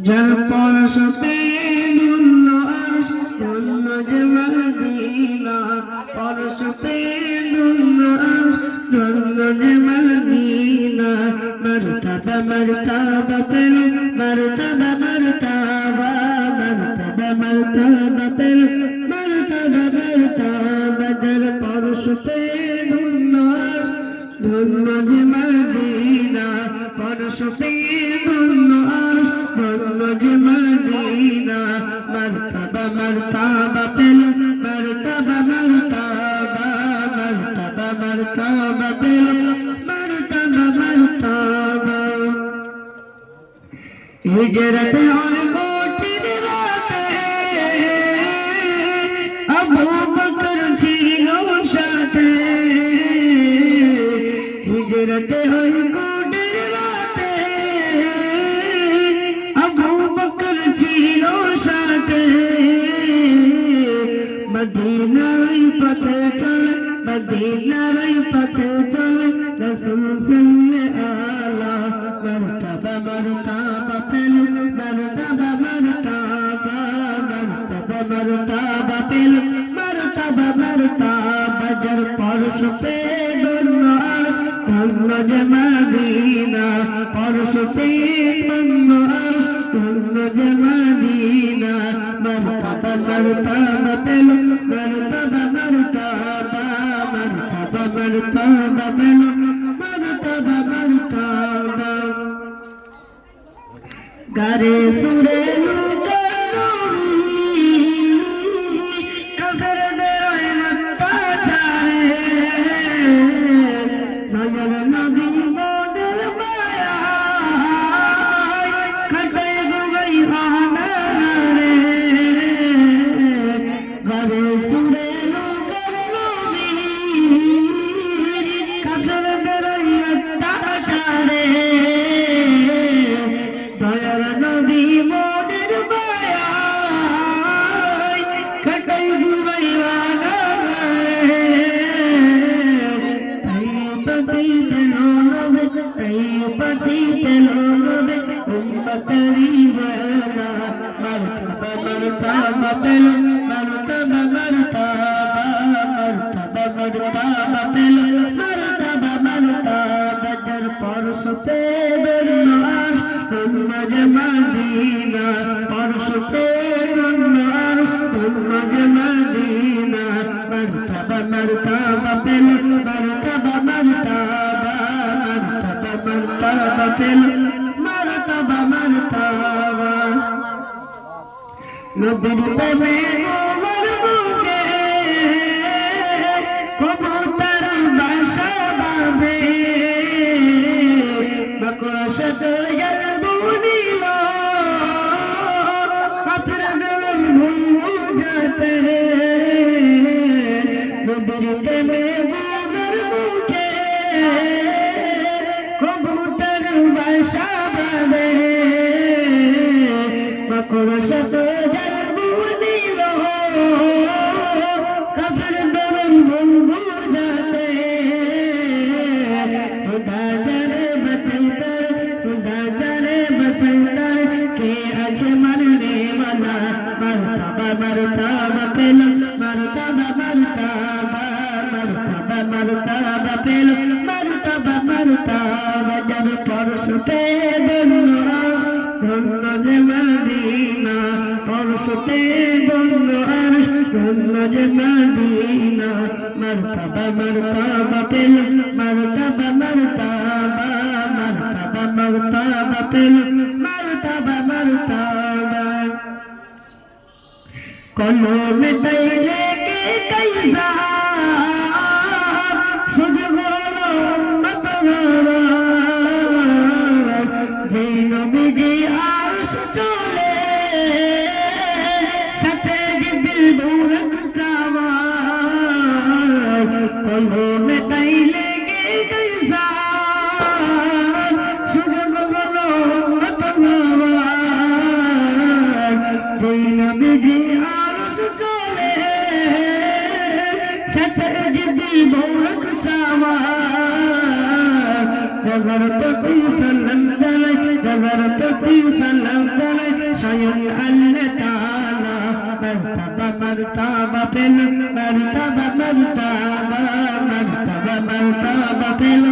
যার পরশে ধন্য আরশ ধন্য যে মদিনা পরশে ধন্য আরশ ধন্য যে মদিনা মর্তবা মর্তবা পেল মর্তবা মর্তবা মর্তবা মর্তবা পেল মর্তবা মর্তবা যার পরশে ধন্য আরশ ধন্য যে মদিনা পরশে ধন্য আরশ ধন্য যে মদিনা মর্তবা মর্তবা পেল মর্তবা মর্তবা মর্তবা মর্তবা পেল মর্তবা মর্তবা হিজরত হয় কঠিন রাতে আবু বকর ছিল সাথে হিজরত হয় কঠিন রাতে আবু বকর ছিল সাথে মদিনার পথে চলে মদিনার পথে চলে রাসূল সাল্লাল্লাহু মর্তবা মর্তবা পেল মর্তবা মর্তবা মর্তবা মর্তবা পেল মর্তবা মর্তবা যার পরশে ধন্য আরশ ধন্য যে মদিনা পরশে ধন্য আরশ ধন্য যে মদিনা মর্তবা মর্তবা পেল মর্তবা মর্তবা মর্তবা মর্তবা পেল মর্তবা মর্তবা গারে সুরে কবর দেয় মত্তা চারে নজর নবী মোদের মায়া খটে গই আনারে গারে সুরে নবী কবর দেয় মত্তা চারে দয়ার নবী মোদের মায়া খটাই গুবাইওয়ালা তাই পতি তেলো নবে উম্মতরি ওয়ালা মর্তবা মর্তবা পেল মর্তবা মর্তবা মর্তবা মর্তবা পেল মর্তবা মর্তবা যার পরশে ধন্য আরশ ধন্য যে মদিনা পরশে ধন্য আরশ ধন্য যে মদিনা মর্তবা মর্তবা পেল মর্তবা মর্তবা মর্তবা মর্তবা পেল মর্তবা মর্তবা নবীর প্রেমে ওমর বুকে কবুতর বাসা বাঁধে মাকড়সাত জলবুনিল আপনার ভুজাতে নবীর প্রেমে ওমর বুকে কবুতর বাসা বাঁধে মাকড়সাত জলবুনিল কাফের দরুন বুজাতে খুদা জানে বচাইতার খুদা জানে বচাইতার কে আছে মারনে वाला মর্তবা মর্তবা পেল মর্তবা মর্তবা মর্তবা মর্তবা পেল মর্তবা মর্তবা যার পরশে ধন্য ধন্য যে মদিনা পরশে ধন্য আরশ ধন্য যে মদিনা মর্তবা মর্তবা পেল মর্তবা মর্তবা মর্তবা মর্তবা পেল মর্তবা মর্তবা কলম তাইলে কে কাইসা সুজগলো মতওয়ারা যে নবীজি আরশ চলে সাথে জিবরিল বুরক সাওয়ার কলম তাইলে কে কাইসা সুজগলো মতওয়ারা যে নবীজি আরশ চলে সাথে জিবরিল বুরক সাওয়ার जबर पे कोई सलाम चले जबर पे कोई सलाम चले স্বয়ং আল্লাহ তাআলা মারতাবা মারতাবা পেল মারতাবা মারতাবা মারতাবা মারতাবা পেল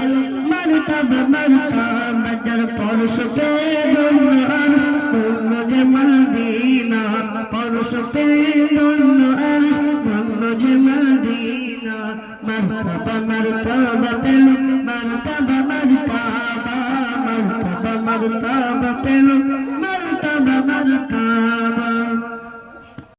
মারতাবা মারতাবা যার পরশ পেল আর পূর্ণ যে মদিনা পরশ পেল আর পূর্ণ যে মদিনা মারতাবা মারতাবা পেল মারতাবা মারতাবা মারতাবা মারতাবা পেল